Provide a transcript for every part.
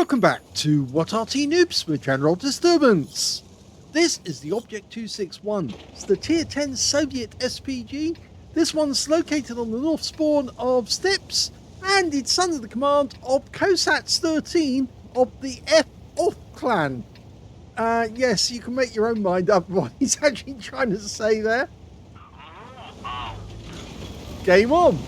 Welcome back to What Arty Noobs with General Disturbance. This is the Object 261. It's the Tier 10 Soviet SPG. This one's located on the north spawn of Steppes, and it's under the command of kosats13 of the F clan. Yes, you can make your own mind up what he's actually trying to say there. Game on.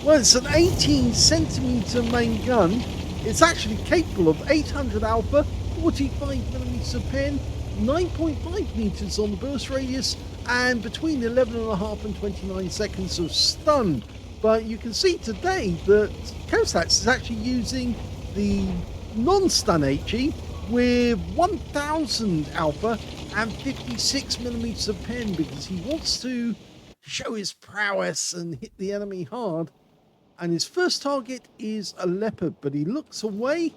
Well, it's an 18 centimeter main gun. It's actually capable of 800 alpha, 45mm pen, 9.5 meters on the burst radius, and between 11.5 and 29 seconds of stun. But you can see today that Kosats is actually using the non-stun HE with 1000 alpha and 56mm pen because he wants to show his prowess and hit the enemy hard. And his first target is a leopard, but he looks away.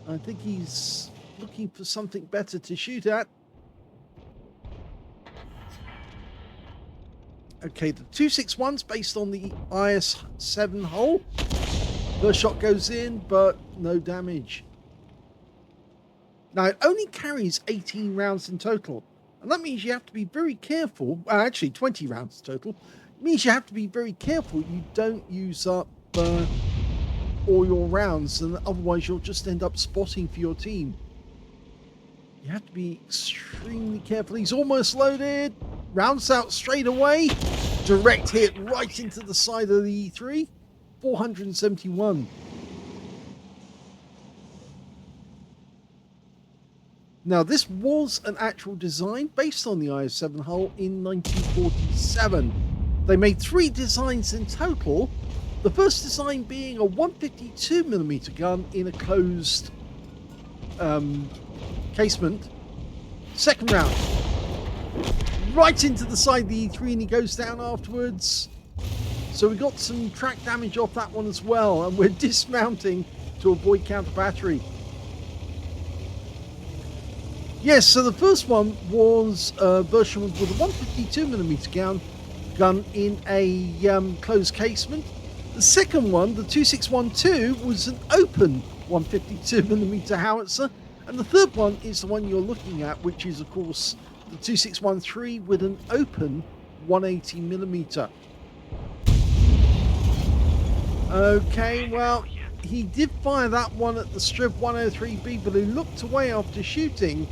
I think he's looking for something better to shoot at. Okay, the 261's based on the IS-7 hull. First shot goes in, but no damage. Now, it only carries 18 rounds in total. And that means you have to be very careful. Well, actually, 20 rounds total. It means you have to be very careful you don't use up all your rounds, and otherwise you'll just end up spotting for your team. You have to be extremely careful. He's almost loaded. Rounds out straight away. Direct hit right into the side of the E3. 471. Now, this was an actual design based on the IS-7 hull in 1947. They made 3 designs in total. The first design being a 152mm gun in a closed casement. Second round, right into the side of the E3, and he goes down afterwards. So we got some track damage off that one as well, and we're dismounting to avoid counter battery. Yes, so the first one was a version with a 152mm gun in a closed casement. The second one, the 2612, was an open 152mm howitzer. And the third one is the one you're looking at, which is, of course, the 2613 with an open 180mm. Okay, well, he did fire that one at the Strip 103B, but he looked away after shooting,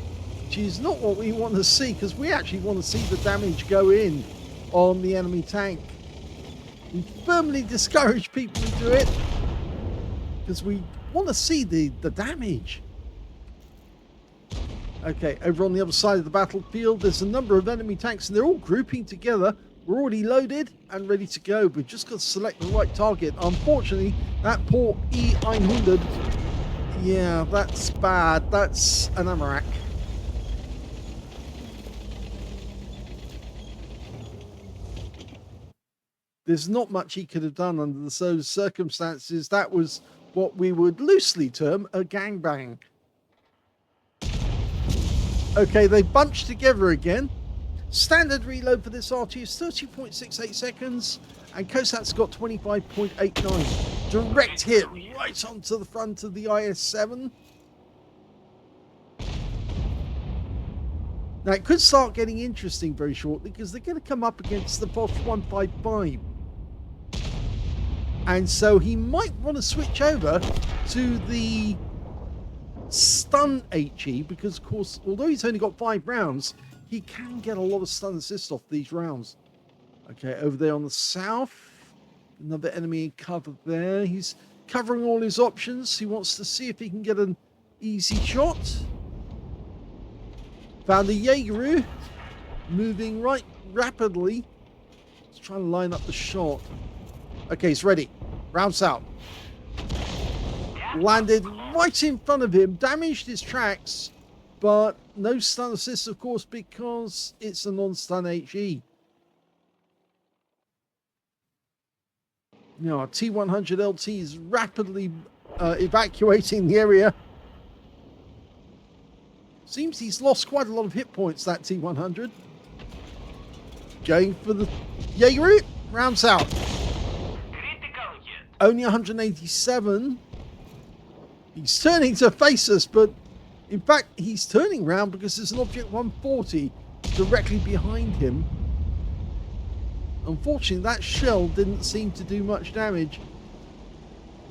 which is not what we want to see, because we actually want to see the damage go in on the enemy tank. We firmly discourage people to do it because we want to see the damage. Okay, over on the other side of the battlefield, there's a number of enemy tanks, and they're all grouping together. We're already loaded and ready to go. We've just got to select the right target. Unfortunately, that poor E-100, yeah, that's bad. That's an Amarak. There's not much he could have done under those circumstances. That was what we would loosely term a gangbang. Okay, they bunched together again. Standard reload for this Arty is 30.68 seconds, and Kosat's got 25.89. Direct hit right onto the front of the IS-7. Now, it could start getting interesting very shortly because they're going to come up against the Bosch 155. And so he might want to switch over to the stun HE because, of course, although he's only got 5 rounds, he can get a lot of stun assist off these rounds. Okay, over there on the south, another enemy in cover there. He's covering all his options. He wants to see if he can get an easy shot. Found the Jaegeru, moving right rapidly. He's trying to line up the shot. Okay, he's ready. Rounds out. Landed right in front of him, damaged his tracks, but no stun assist, of course, because it's a non-stun HE. Now, our T100 LT is rapidly evacuating the area. Seems he's lost quite a lot of hit points, that T100. Going for the Jaegeru, rounds out. Only 187. He's turning to face us, but in fact, he's turning round because there's an Object 140 directly behind him. Unfortunately, that shell didn't seem to do much damage.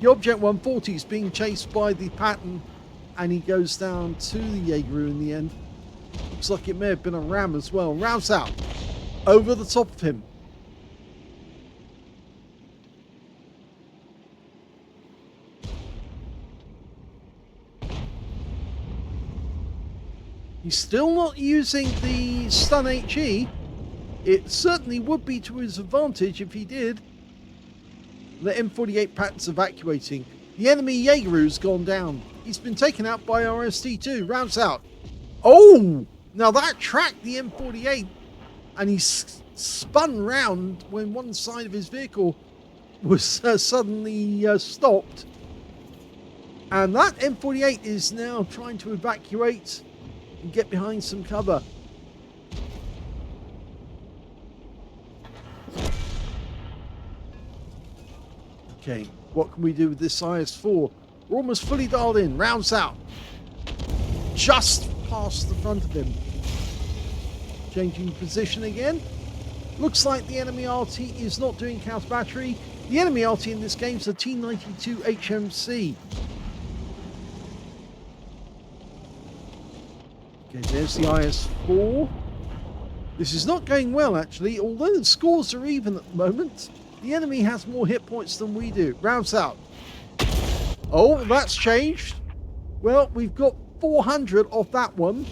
The Object 140 is being chased by the Patton, and he goes down to the Jaeger in the end. Looks like it may have been a ram as well. Rouse out over the top of him. He's still not using the stun HE. It certainly would be to his advantage if he did. The M48 Patton's evacuating. The enemy Jaegeru's gone down. He's been taken out by RST2. Rounds out. Oh! Now that tracked the M48 and he spun round when one side of his vehicle was suddenly stopped. And that M48 is now trying to evacuate and get behind some cover. Okay, what can we do with this IS-4? We're almost fully dialed in. Rounds out. Just past the front of him. Changing position again. Looks like the enemy Arty is not doing counter battery. The enemy Arty in this game is a T92 HMC. Okay, there's the IS-4. This is not going well, actually. Although the scores are even at the moment, the enemy has more hit points than we do. Rounds out. Oh, that's changed. Well, we've got 400 off that one.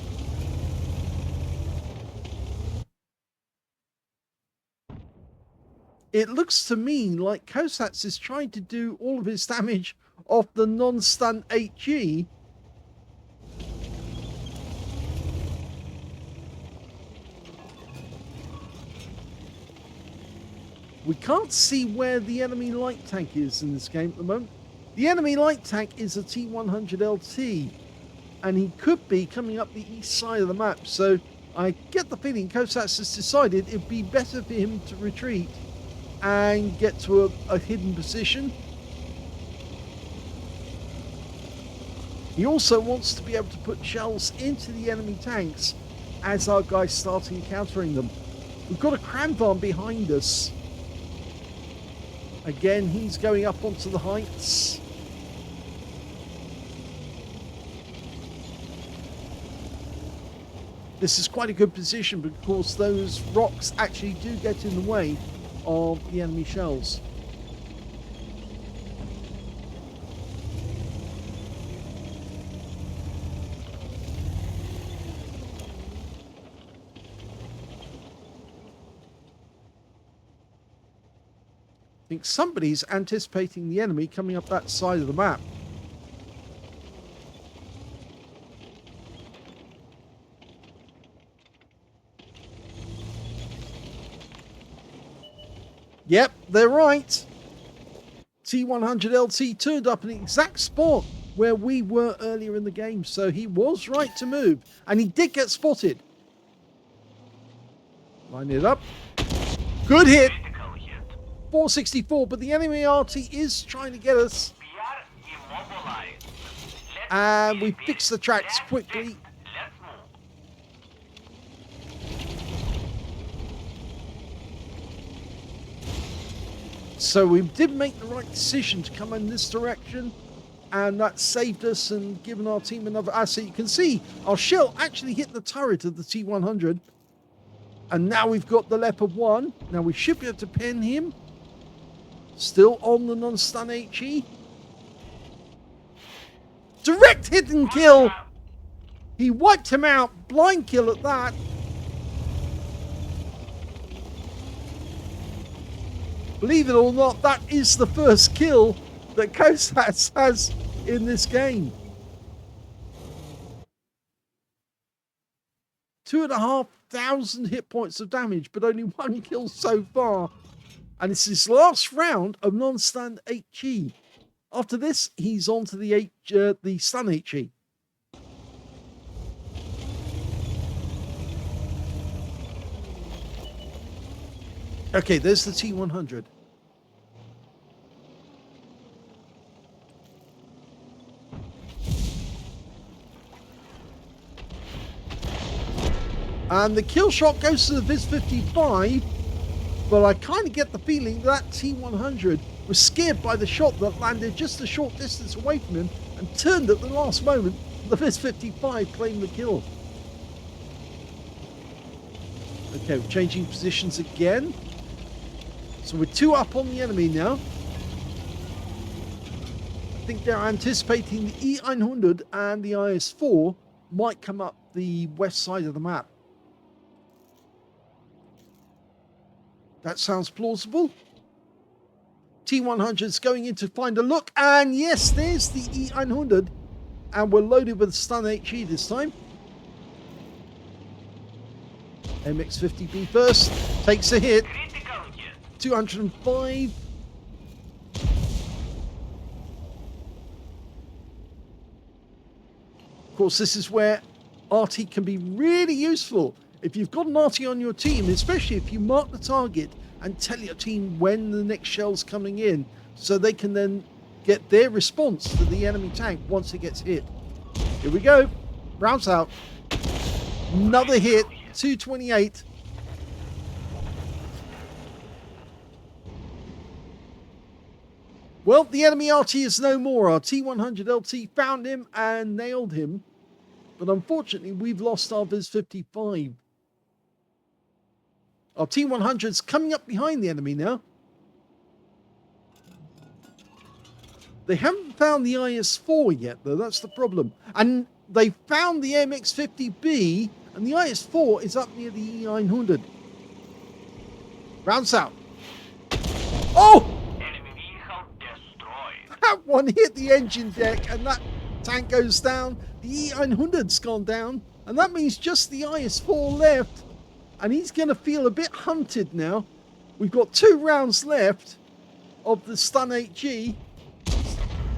It looks to me like Kosats is trying to do all of his damage off the non-stun HE. We can't see where the enemy light tank is in this game at the moment. The enemy light tank is a T100LT, and he could be coming up the east side of the map. So I get the feeling Kosats has decided it'd be better for him to retreat and get to a hidden position. He also wants to be able to put shells into the enemy tanks as our guys start encountering them. We've got a Cranvarn behind us. Again, he's going up onto the heights. This is quite a good position because those rocks actually do get in the way of the enemy shells. I think somebody's anticipating the enemy coming up that side of the map. Yep, they're right. T100LT turned up in the exact spot where we were earlier in the game, so he was right to move, and he did get spotted. Line it up. Good hit. 464, but the enemy Arty is trying to get us. And we fix the tracks quickly. So we did make the right decision to come in this direction, and that saved us and given our team another asset. You can see our shell actually hit the turret of the T100, and now we've got the Leopard 1. Now we should be able to pin him. Still on the non-stun HE. Direct hit and kill. He wiped him out. Blind kill at that. Believe it or not, that is the first kill that Kosats has in this game. 2,500 hit points of damage, but only one kill so far. And it's his last round of non-stun HE. After this, he's on to the stun HE. Okay, there's the T100. And the kill shot goes to the Viz 55, but I kind of get the feeling that T100 was scared by the shot that landed just a short distance away from him and turned at the last moment. The Viz 55 claimed the kill. Okay, we're changing positions again. So we're 2 up on the enemy now. I think they're anticipating the E900 and the IS-4 might come up the west side of the map. That sounds plausible. T100's going in to find a look, and yes, there's the E900, and we're loaded with stun HE this time. MX-50B first, takes a hit. 205. Of course, this is where Arty can be really useful. If you've got an Arty on your team, especially if you mark the target and tell your team when the next shell's coming in, so they can then get their response to the enemy tank once it gets hit. Here we go. Rounds out. Another hit. 228. Well, the enemy Arty is no more. Our T100 LT found him and nailed him. But unfortunately, we've lost our Viz 55. Our T100's coming up behind the enemy now. They haven't found the IS-4 yet, though. That's the problem. And they found the MX-50B, and the IS-4 is up near the E900. Rounds out. Oh! That one hit the engine deck, and that tank goes down. The E900's gone down, and that means just the IS-4 left. And he's going to feel a bit hunted now. We've got 2 rounds left of the stun HE.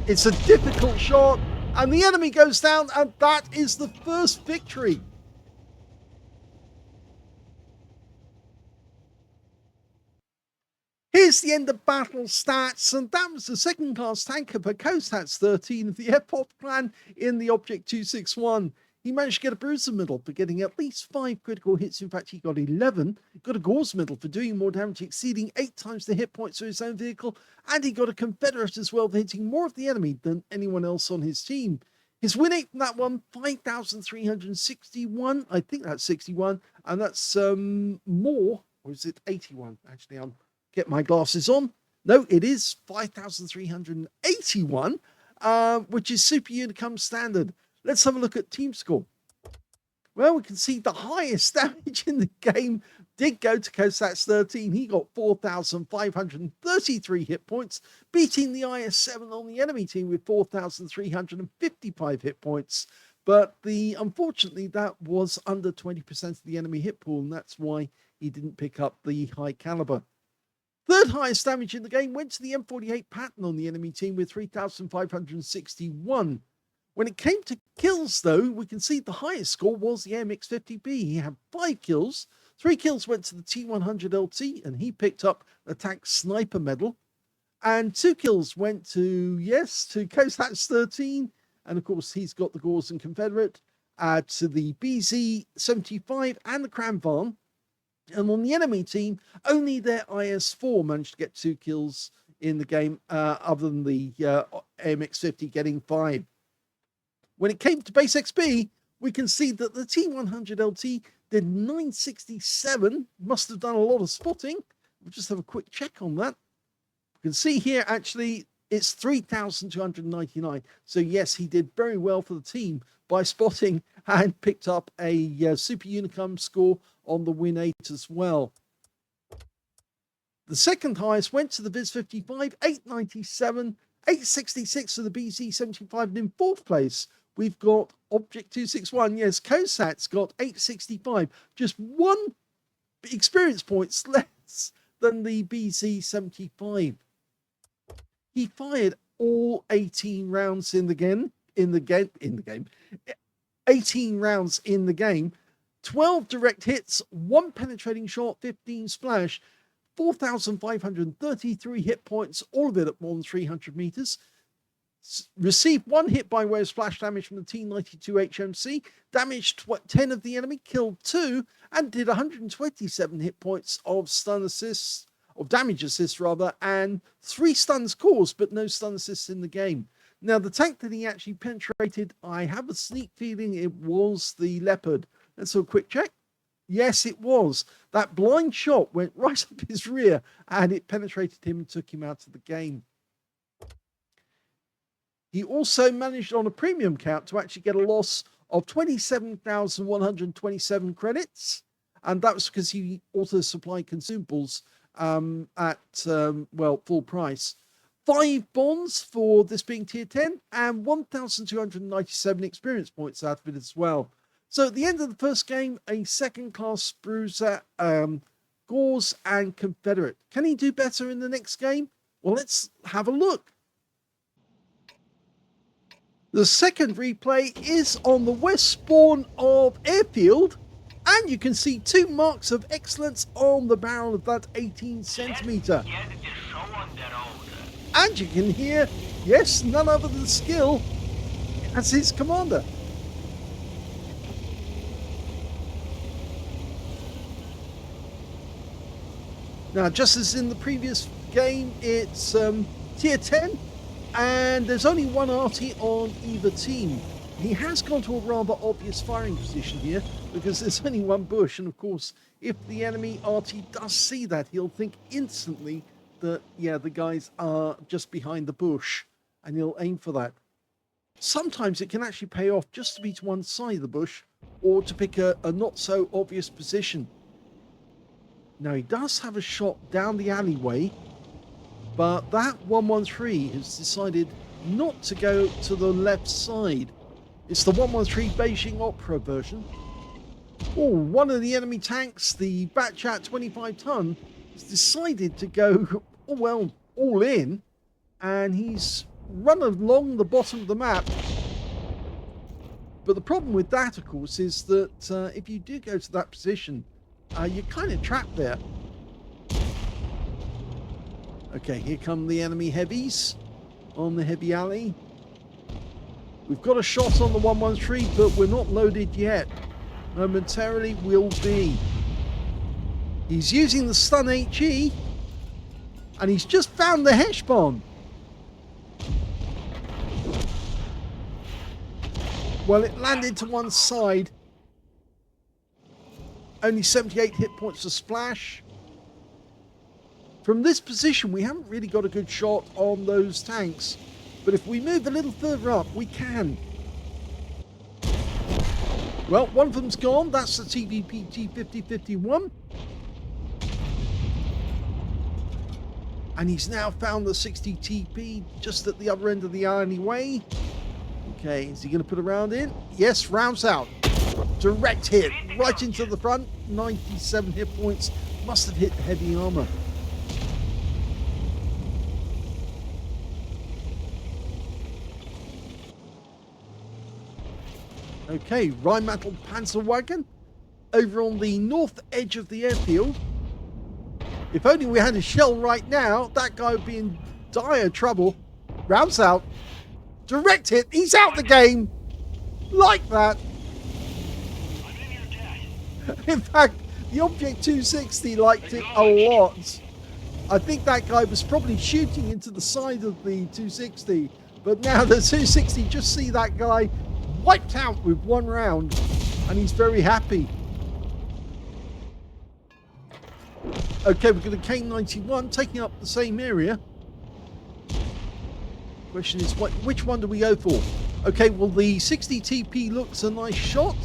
It's a difficult shot, and the enemy goes down, and that is the first victory. Here's the end of battle stats, and that was the second class tanker for kosats13 of the Airport clan in the Object 261. He managed to get a bruiser medal for getting at least 5 critical hits. In fact, he got 11. He got a Gauze medal for doing more damage, exceeding 8 times the hit points of his own vehicle. And he got a Confederate as well for hitting more of the enemy than anyone else on his team. His win rate from that one, 5,361. I think that's 61. And that's more, or is it 81? Actually, I'm get my glasses on. No, it is 5,381, which is Super Unicum standard. Let's have a look at team score. Well, we can see the highest damage in the game did go to kosats13. He got 4,533 hit points, beating the IS-7 on the enemy team with 4,355 hit points. But unfortunately, that was under 20% of the enemy hit pool, and that's why he didn't pick up the high caliber. Third highest damage in the game went to the M48 Patton on the enemy team with 3,561. When it came to kills, though, we can see the highest score was the MX-50B. He had 5 kills. 3 kills went to the T100 LT, and he picked up the tank sniper medal. And 2 kills went to kosats13. And, of course, he's got the Gauze and Confederate. To the BZ-75 and the Cranvarn. And on the enemy team, only their IS-4 managed to get 2 kills in the game, other than the MX-50 getting 5. When it came to base XP, we can see that the T100 LT did 967, must have done a lot of spotting. We'll just have a quick check on that. You can see here, actually, it's 3,299. So yes, he did very well for the team by spotting and picked up a Super Unicum score on the win 8 as well. The second highest went to the Viz 55, 897, 866 for the BZ-75, and in 4th place, we've got Object 261. Yes, Kosats got 865, just 1 experience points less than the BZ-75. He fired all 18 rounds in the game. 18 rounds in the game. 12 direct hits, 1 penetrating shot, 15 splash, 4,533 hit points, all of it at more than 300 meters. Received 1 hit by way of splash damage from the T92 HMC, damaged 10 of the enemy, killed 2, and did 127 hit points of stun assists, of damage assists rather, and 3 stuns caused, but no stun assists in the game. Now, the tank that he actually penetrated, I have a sneak feeling it was the Leopard. Let's do a quick check. Yes, it was. That blind shot went right up his rear, and it penetrated him and took him out of the game. He also managed on a premium count to actually get a loss of 27,127 credits. And that was because he auto-supplied consumables at, full price. 5 bonds for this being tier 10 and 1,297 experience points out of it as well. So at the end of the first game, a second-class bruiser, Gauze and Confederate. Can he do better in the next game? Well, let's have a look. The second replay is on the west spawn of Airfield, and you can see 2 marks of excellence on the barrel of that 18 centimeter. And you can hear, yes, none other than Skill as his commander. Now, just as in the previous game, it's tier 10, and there's only 1 Arty on either team. He has gone to a rather obvious firing position here, because there's only 1 bush, and of course, if the enemy Arty does see that, he'll think instantly that, yeah, the guys are just behind the bush, and he'll aim for that. Sometimes it can actually pay off just to be to one side of the bush, or to pick a not so obvious position. Now, he does have a shot down the alleyway, but that 113 has decided not to go to the left side. It's the 113 Beijing Opera version. Oh, one of the enemy tanks, the Batchat 25 ton, has decided to go, all in, and he's run along the bottom of the map. But the problem with that, of course, is that if you do go to that position, you're kind of trapped there. Okay, here come the enemy heavies on the heavy alley. We've got a shot on the 113, but we're not loaded yet. Momentarily we'll be. He's using the stun HE, and he's just found the Heshbon. Well, it landed to one side. Only 78 hit points to splash. From this position, we haven't really got a good shot on those tanks. But if we move a little further up, we can. Well, one of them's gone. That's the TVP T5051. And he's now found the 60 TP just at the other end of the alleyway. Okay, is he going to put a round in? Yes, rounds out. Direct hit, right into the front. 97 hit points. Must have hit heavy armor. Okay, Rheinmetall Panzerwagen over on the north edge of the airfield. If only we had a shell right now, that guy would be in dire trouble. Rounds out. Direct hit. He's out the game. Like that. In fact, the Object 260 liked it a lot. I think that guy was probably shooting into the side of the 260. But now the 260, just see that guy wiped out with 1 round. And he's very happy. Okay, we've got a K91 taking up the same area. Question is, which one do we go for? Okay, well, the 60 TP looks a nice shot.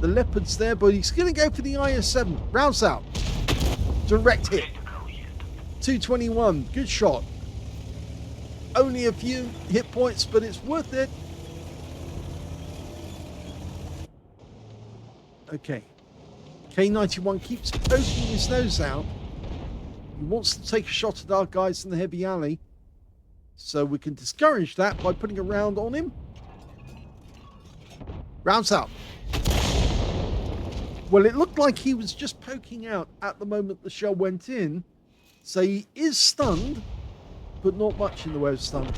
The Leopard's there, but he's going to go for the IS-7. Rounds out. Direct hit. 221. Good shot. Only a few hit points, but it's worth it. Okay. K91 keeps poking his nose out. He wants to take a shot at our guys in the heavy alley. So we can discourage that by putting a round on him. Rounds out. Well, it looked like he was just poking out at the moment the shell went in. So he is stunned, but not much in the way of stun.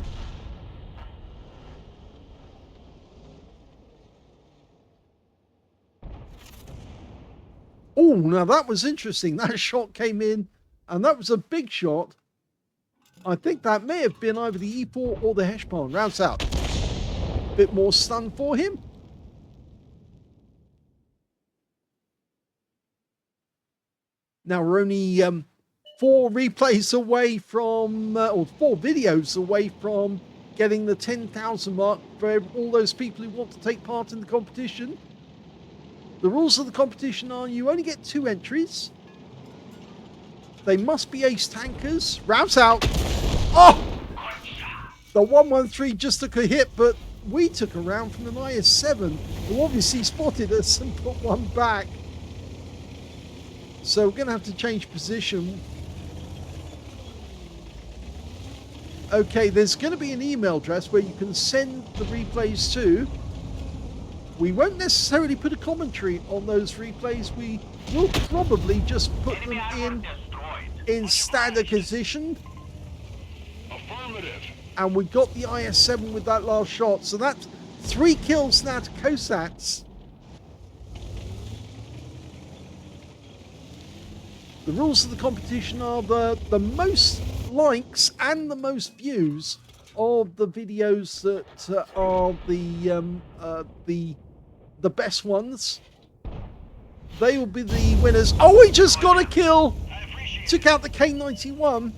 Oh, now that was interesting. That shot came in, and that was a big shot. I think that may have been either the E4 or the Heshbon. Rounds out. Bit more stun for him. Now we're only 4 replays away from, or 4 videos away from getting the 10,000 mark for all those people who want to take part in the competition. The rules of the competition are you only get 2 entries. They must be ace tankers. Rounds out. Oh! The 113 just took a hit, but we took a round from an IS-7 who obviously spotted us and put one back. So we're going to have to change position. Okay, there's going to be an email address where you can send the replays to. We won't necessarily put a commentary on those replays. We will probably just put them in standard position. And we got the IS-7 with that last shot. So that's 3 kills now to Kosats. The rules of the competition are the most likes and the most views of the videos that are the best ones. They will be the winners. Oh, we just got a kill! Took out the K91.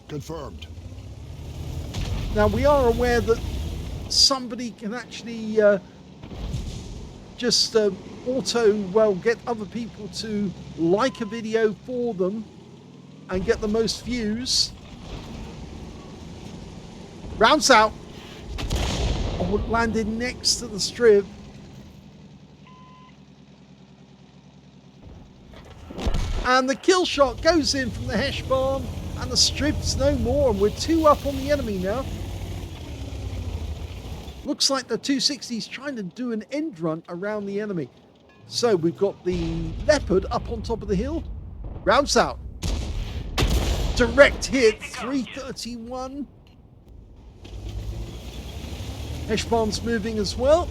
Confirmed. Now we are aware that somebody can actually just get other people to like a video for them and get the most views. Rounds out. Oh, it landed next to the strip. And the kill shot goes in from the Heshbon, and the strip's no more, and we're 2 up on the enemy now. Looks like the 260's trying to do an end run around the enemy. So we've got the Leopard up on top of the hill. Rounds out. Direct hit, 331. Heshbon's moving as well.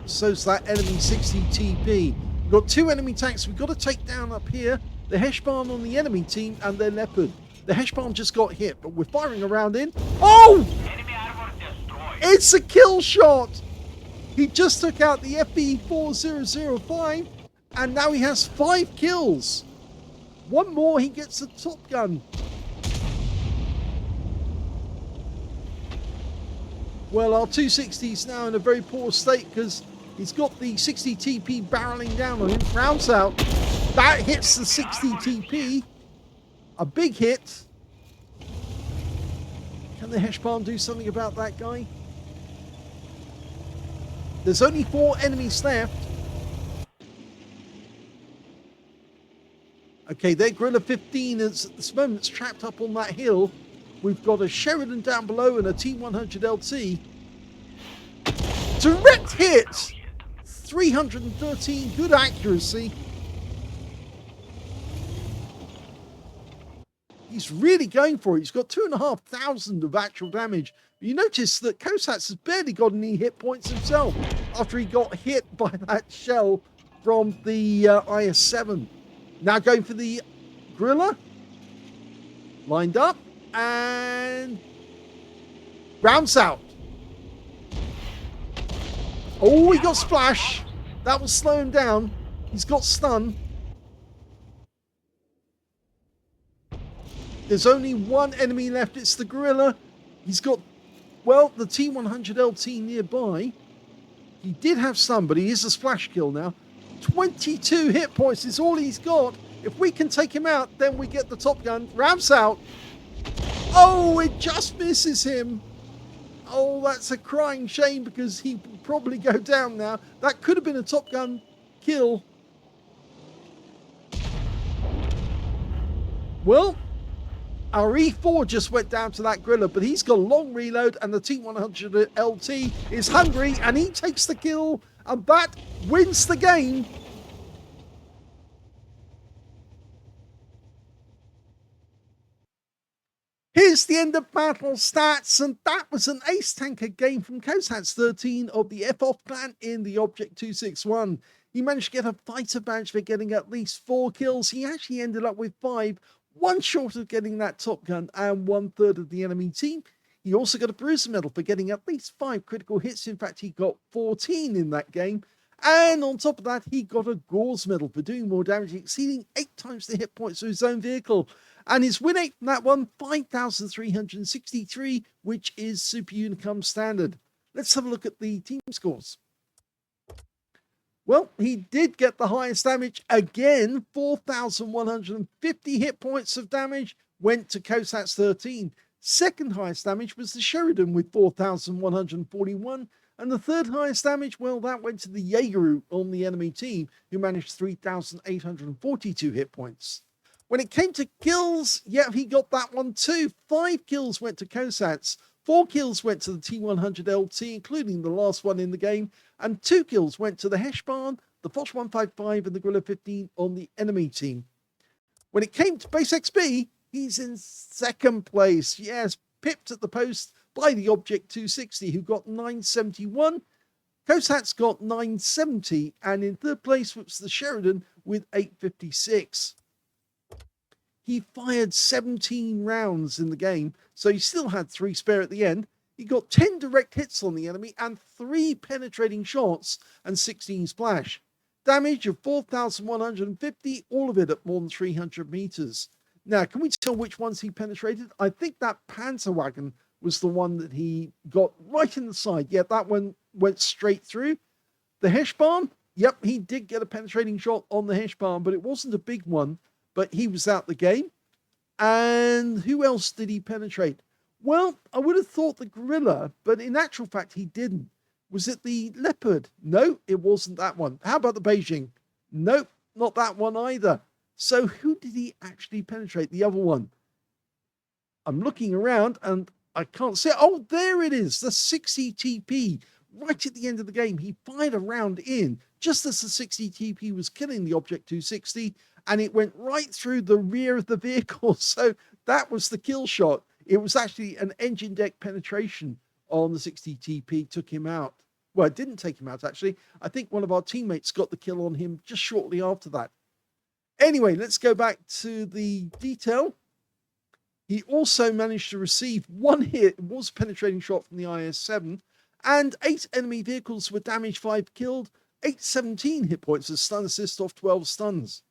So's that enemy 60 TP. We've got 2 enemy tanks we've got to take down up here. The Heshbon on the enemy team and their Leopard. The Heshbon just got hit, but we're firing around in. Oh! It's a kill shot! He just took out the FE4005, and now he has 5 kills. One more, he gets a Top Gun. Well, our 260 is now in a very poor state because he's got the 60 TP barreling down on him. Rounds out. That hits the 60 TP. A big hit. Can the Heshbon do something about that guy? There's only 4 enemies left. Okay, their Gorilla 15 is at this moment trapped up on that hill. We've got a Sheridan down below and a T100 LT. Direct hit! 313, good accuracy. He's really going for it. He's got 2,500 of actual damage. You notice that Kosats has barely got any hit points himself after he got hit by that shell from the IS-7. Now going for the Gorilla. Lined up. And rounds out. Oh, he got splash. That will slow him down. He's got stun. There's only 1 enemy left. It's the Gorilla. He's got, well, the T100 LT nearby. He did have stun, but he is a splash kill now. 22 hit points is all he's got. If we can take him out, then we get the Top Gun. Rounds out. Oh, it just misses him. Oh, that's a crying shame because he will probably go down now. That could have been a Top Gun kill. Well, our E4 just went down to that Gorilla, but he's got a long reload and the T100 LT is hungry and he takes the kill and that wins the game. Here's is the end of battle stats, and that was an ace tanker game from kosats13 of the F-Off clan in the Object 261. He managed to get a fighter badge for getting at least 4 kills. He actually ended up with 5, one short of getting that top gun and 1/3 of the enemy team. He also got a bruiser medal for getting at least 5 critical hits. In fact, he got 14 in that game. And on top of that, he got a Gauze medal for doing more damage, exceeding 8 times the hit points of his own vehicle. And his win rate from that one, 5,363, which is Super Unicum standard. Let's have a look at the team scores. Well, he did get the highest damage again. 4,150 hit points of damage went to kosats13. Second highest damage was the Sheridan with 4,141. And the third highest damage, well, that went to the Jaeger on the enemy team, who managed 3,842 hit points. When it came to kills, yeah, he got that one too. 5 kills went to Kosats, 4 kills went to the T100 LT, including the last one in the game, and 2 kills went to the Heshbarn, the Foch 155, and the Gorilla 15 on the enemy team. When it came to base XP, he's in second place. Yes, pipped at the post by the Object 260, who got 971. Kosats got 970, and in third place was the Sheridan with 856. He fired 17 rounds in the game, so he still had 3 spare at the end. He got 10 direct hits on the enemy and 3 penetrating shots and 16 splash. Damage of 4,150, all of it at more than 300 meters. Now, can we tell which ones he penetrated? I think that Panzerwagen was the one that he got right in the side. Yeah, that one went straight through. The Heshbarn, yep, he did get a penetrating shot on the Heshbarn, but it wasn't a big one. But he was out the game. And who else did he penetrate? Well, I would have thought the Gorilla, but in actual fact, he didn't. Was it the Leopard? No, it wasn't that one. How about the Beijing? Nope, not that one either. So who did he actually penetrate? The other one. I'm looking around and I can't see it. Oh, there it is. The 60 TP. Right at the end of the game, he fired a round in just as the 60 TP was killing the Object 260, and it went right through the rear of the vehicle. So that was the kill shot. It was actually an engine deck penetration on the 60 TP, took him out. Well, it didn't take him out, actually. I think one of our teammates got the kill on him just shortly after that. Anyway, let's go back to the detail. He also managed to receive 1 hit. It was a penetrating shot from the IS-7. And 8 enemy vehicles were damaged, 5 killed, 817 hit points as stun assist off 12 stuns.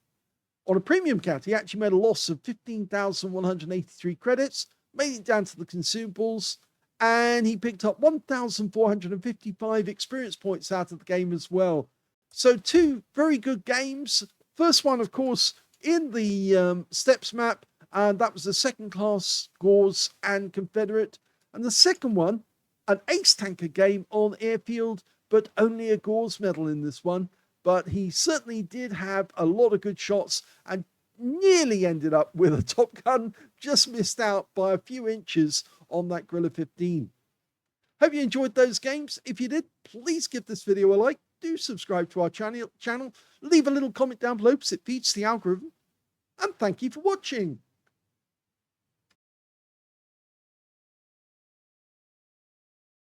On a premium count, he actually made a loss of 15,183 credits, made it down to the consumables, and he picked up 1,455 experience points out of the game as well. So 2 very good games. First one, of course, in the Steppes map, and that was the second class Gauze and Confederate. And the second one, an ace tanker game on Airfield, but only a Gauze medal in this one. But he certainly did have a lot of good shots and nearly ended up with a top gun, just missed out by a few inches on that Gorilla 15. Hope you enjoyed those games. If you did, please give this video a like. Do subscribe to our channel. Leave a little comment down below because it feeds the algorithm. And thank you for watching.